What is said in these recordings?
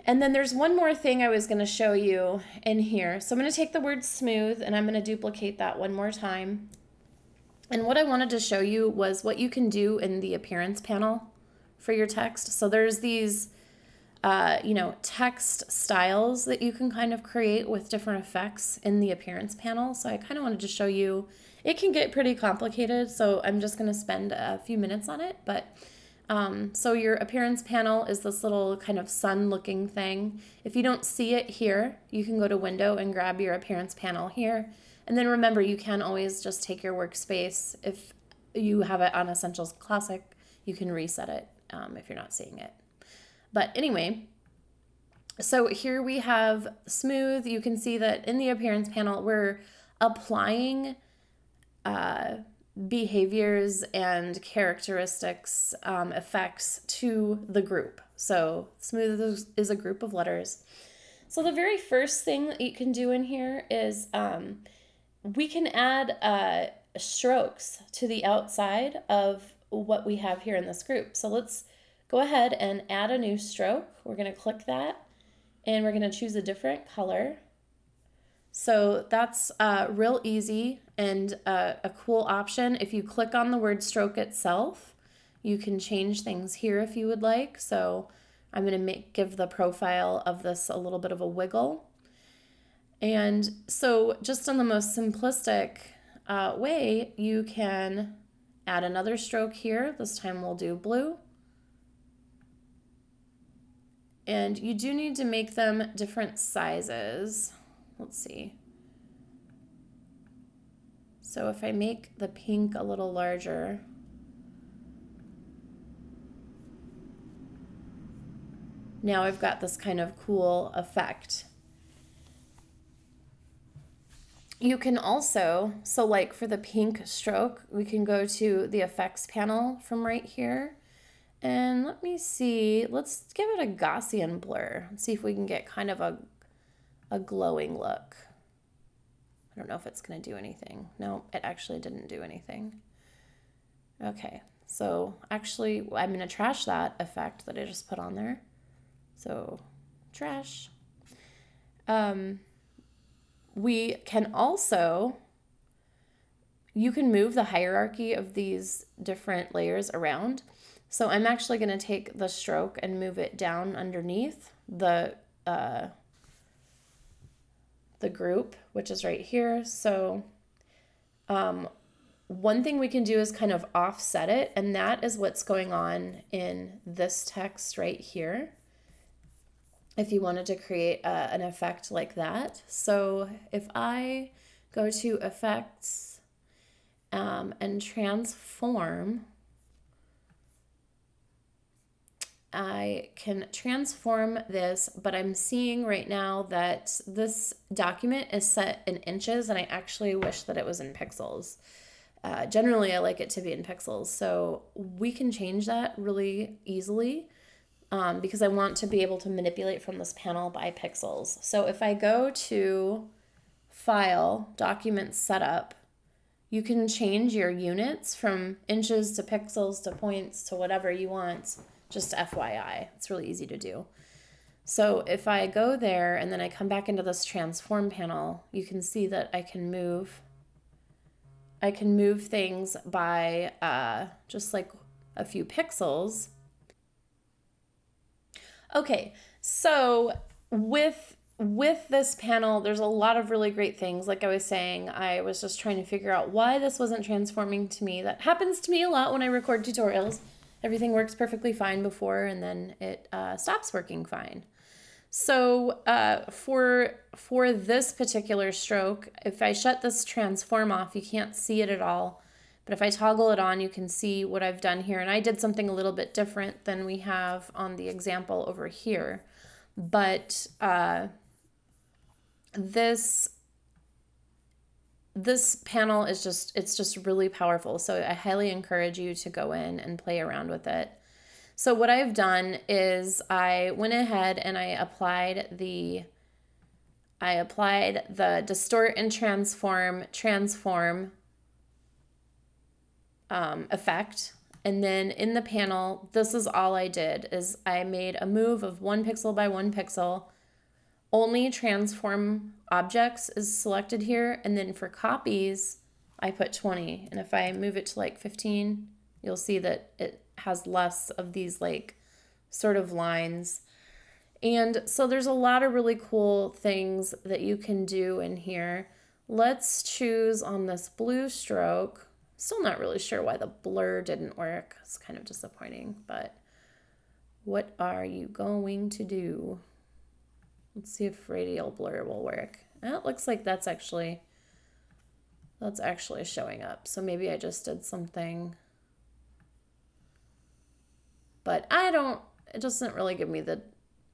And then there's one more thing I was going to show you in here. So I'm going to take the word smooth and I'm going to duplicate that one more time. And what I wanted to show you was what you can do in the appearance panel for your text. So there's these, text styles that you can kind of create with different effects in the appearance panel. So I kind of wanted to show you, it can get pretty complicated. So I'm just going to spend a few minutes on it. But so your appearance panel is this little kind of sun looking thing. If you don't see it here, you can go to Window and grab your appearance panel here. And then remember, you can always just take your workspace. If you have it on Essentials Classic, you can reset it if you're not seeing it. But anyway, so here we have smooth. You can see that in the appearance panel, we're applying behaviors and characteristics, effects to the group. So smooth is a group of letters. So the very first thing that you can do in here is we can add strokes to the outside of what we have here in this group. So let's go ahead and add a new stroke. We're going to click that and we're going to choose a different color. So that's real easy and a cool option. If you click on the word stroke itself, you can change things here if you would like. So I'm going to give the profile of this a little bit of a wiggle. And so just on the most simplistic way, you can add another stroke here. This time we'll do blue. And you do need to make them different sizes. Let's see. So if I make the pink a little larger, now I've got this kind of cool effect. You can also, so like for the pink stroke, we can go to the effects panel from right here. And let me see, let's give it a Gaussian blur. Let's see if we can get kind of a glowing look. I don't know if it's going to do anything. No, it actually didn't do anything. Okay, so actually I'm going to trash that effect that I just put on there. So trash. We can also, you can move the hierarchy of these different layers around. So I'm actually going to take the stroke and move it down underneath the group, which is right here. So one thing we can do is kind of offset it, and that is what's going on in this text right here. If you wanted to create an effect like that. So if I go to effects and transform, I can transform this, but I'm seeing right now that this document is set in inches and I actually wish that it was in pixels. Generally, I like it to be in pixels. So we can change that really easily. Because I want to be able to manipulate from this panel by pixels. So if I go to File, Document Setup, you can change your units from inches to pixels to points to whatever you want, just FYI. It's really easy to do. So if I go there and then I come back into this transform panel, you can see that I can move things by just like a few pixels. Okay, so with this panel, there's a lot of really great things. Like I was saying, I was just trying to figure out why this wasn't transforming to me. That happens to me a lot when I record tutorials. Everything works perfectly fine before, and then it stops working fine. So for this particular stroke, if I shut this transform off, you can't see it at all. But if I toggle it on, you can see what I've done here. And I did something a little bit different than we have on the example over here. But this panel is just really powerful. So I highly encourage you to go in and play around with it. So what I've done is I went ahead and I applied the distort and transform effect, And then in the panel, this is all I did, is I made a move of 1 pixel by 1 pixel. Only transform objects is selected here. And then for copies, I put 20. And if I move it to like 15, you'll see that it has less of these like sort of lines. And so there's a lot of really cool things that you can do in here. Let's choose on this blue stroke. Still not really sure why the blur didn't work. It's kind of disappointing, but what are you going to do? Let's see if radial blur will work. It looks like that's actually showing up. So maybe I just did something, but it doesn't really give me the,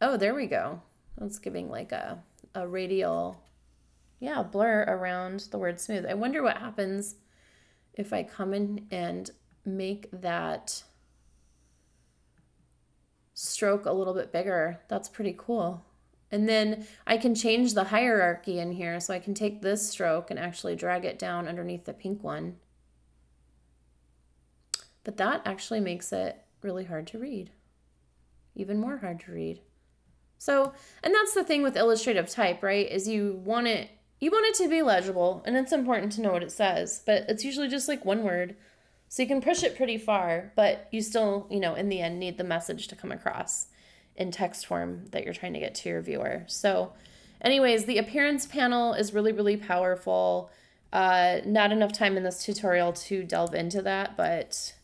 oh, there we go. That's giving like a radial, yeah, blur around the word smooth. I wonder what happens if I come in and make that stroke a little bit bigger. That's pretty cool. And then I can change the hierarchy in here. So I can take this stroke and actually drag it down underneath the pink one. But that actually makes it really hard to read. Even more hard to read. So, and that's the thing with illustrative type, right? Is you want it to be legible, and it's important to know what it says, but it's usually just like one word. So you can push it pretty far, but you still, in the end, need the message to come across in text form that you're trying to get to your viewer. So anyways, the appearance panel is really, really powerful. Not enough time in this tutorial to delve into that, but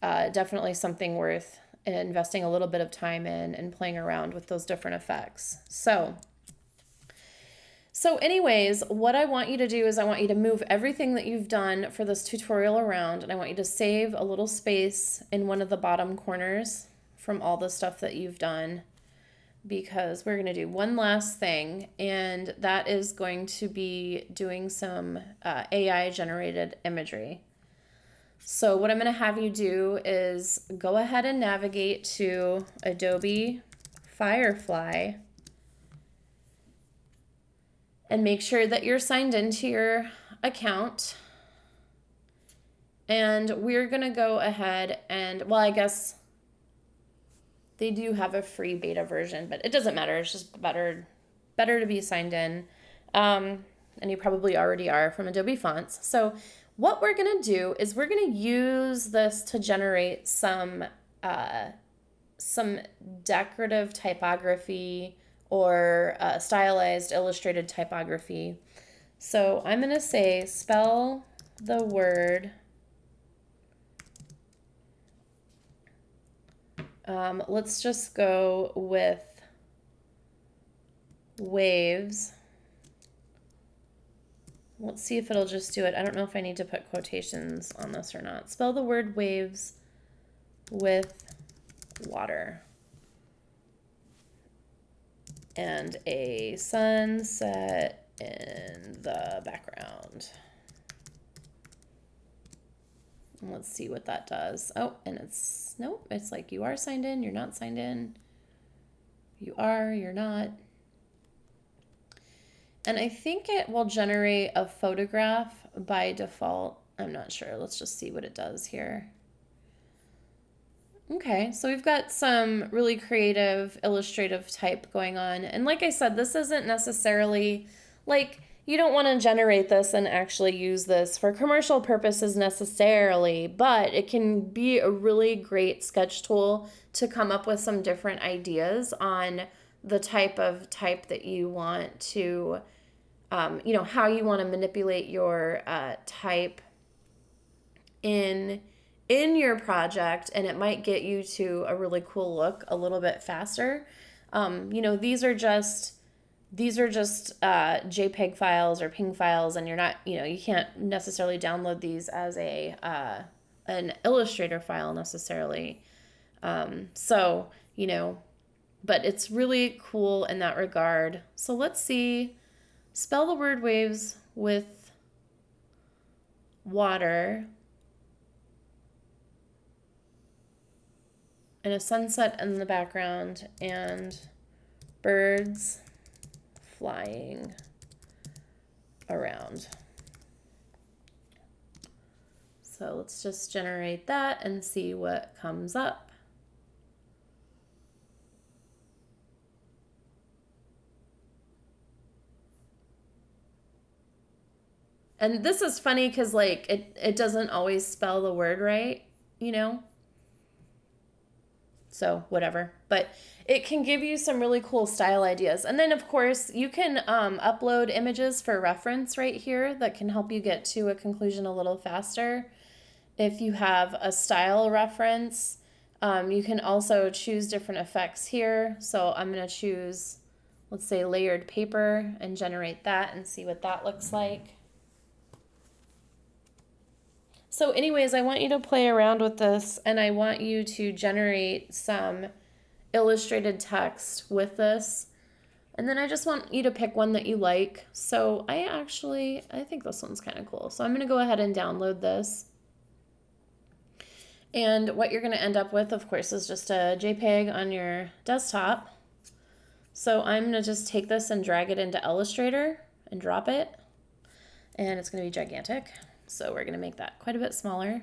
definitely something worth investing a little bit of time in and playing around with those different effects. So anyways, what I want you to do is I want you to move everything that you've done for this tutorial around, and I want you to save a little space in one of the bottom corners from all the stuff that you've done, because we're going to do one last thing, and that is going to be doing some AI generated imagery. So what I'm going to have you do is go ahead and navigate to Adobe Firefly and make sure that you're signed into your account. And we're going to go ahead and, well, I guess they do have a free beta version, but it doesn't matter. It's just better to be signed in. And you probably already are from Adobe Fonts. So what we're going to do is we're going to use this to generate some decorative typography or stylized illustrated typography. So I'm going to say spell the word, let's just go with waves. Let's see if it'll just do it. I don't know if I need to put quotations on this or not. Spell the word waves with water. And a sunset in the background. And let's see what that does. Oh, and it's, nope, it's like you are signed in, you're not signed in. You are, you're not. And I think it will generate a photograph by default. I'm not sure. Let's just see what it does here. Okay, so we've got some really creative illustrative type going on. And like I said, this isn't necessarily like, you don't want to generate this and actually use this for commercial purposes necessarily, but it can be a really great sketch tool to come up with some different ideas on the type of type that you want to, how you want to manipulate your type in your project, and it might get you to a really cool look a little bit faster. These are just JPEG files or PNG files, and you're not, you can't necessarily download these as an Illustrator file necessarily. But it's really cool in that regard. So let's see, spell the word waves with water. And a sunset in the background and birds flying around. So let's just generate that and see what comes up. And this is funny because like it doesn't always spell the word right, you know? So whatever. But it can give you some really cool style ideas. And then of course you can upload images for reference right here that can help you get to a conclusion a little faster. If you have a style reference, you can also choose different effects here. So I'm going to choose, let's say, layered paper and generate that and see what that looks like. So anyways, I want you to play around with this and I want you to generate some illustrated text with this. And then I just want you to pick one that you like. So I think this one's kind of cool. So I'm going to go ahead and download this. And what you're going to end up with, of course, is just a JPEG on your desktop. So I'm going to just take this and drag it into Illustrator and drop it. And it's going to be gigantic. So we're going to make that quite a bit smaller.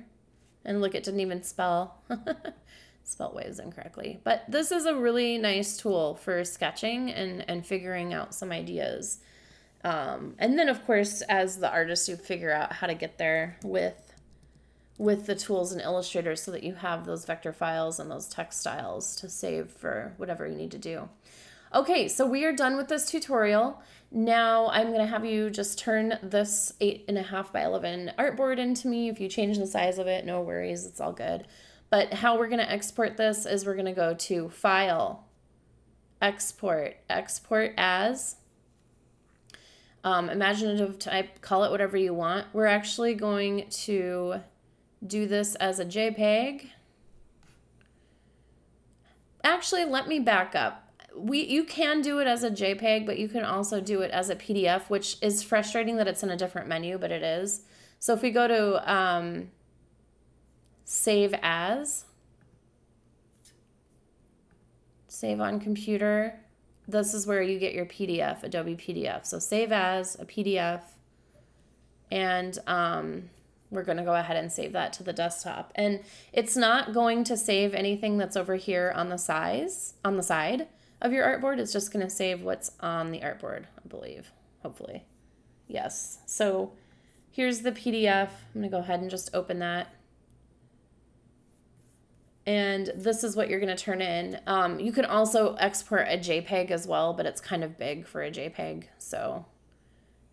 And look, it didn't even spell waves incorrectly. But this is a really nice tool for sketching and figuring out some ideas. And then, of course, as the artist, you figure out how to get there with the tools in Illustrator so that you have those vector files and those text styles to save for whatever you need to do. Okay, so we are done with this tutorial. Now I'm going to have you just turn this 8.5 by 11 artboard into me. If you change the size of it, no worries, it's all good. But how we're going to export this is we're going to go to File, Export, Export As, Imaginative type, call it whatever you want. We're actually going to do this as a JPEG. Actually, let me back up. You can do it as a JPEG, but you can also do it as a PDF, which is frustrating that it's in a different menu, but it is. So if we go to Save As, Save on Computer, this is where you get your PDF, Adobe PDF. So Save As, a PDF, and we're going to go ahead and save that to the desktop. And it's not going to save anything that's over here on the side of your artboard. It's just going to save what's on the artboard, I believe, hopefully. Yes. So here's the PDF. I'm going to go ahead and just open that. And this is what you're going to turn in. You can also export a JPEG as well, but it's kind of big for a JPEG. So,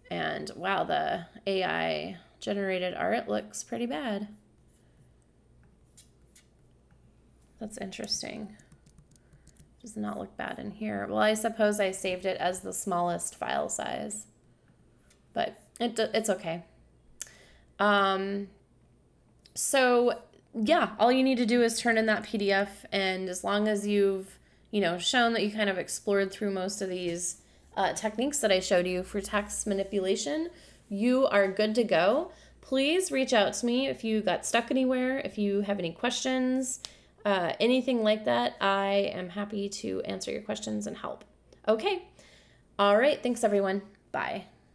and wow, the AI generated art looks pretty bad. That's interesting. Does not look bad in here. Well, I suppose I saved it as the smallest file size, but it's okay. So yeah, all you need to do is turn in that PDF, and as long as you've, shown that you kind of explored through most of these techniques that I showed you for text manipulation, you are good to go. Please reach out to me if you got stuck anywhere, if you have any questions, anything like that. I am happy to answer your questions and help. Okay. All right. Thanks, everyone. Bye.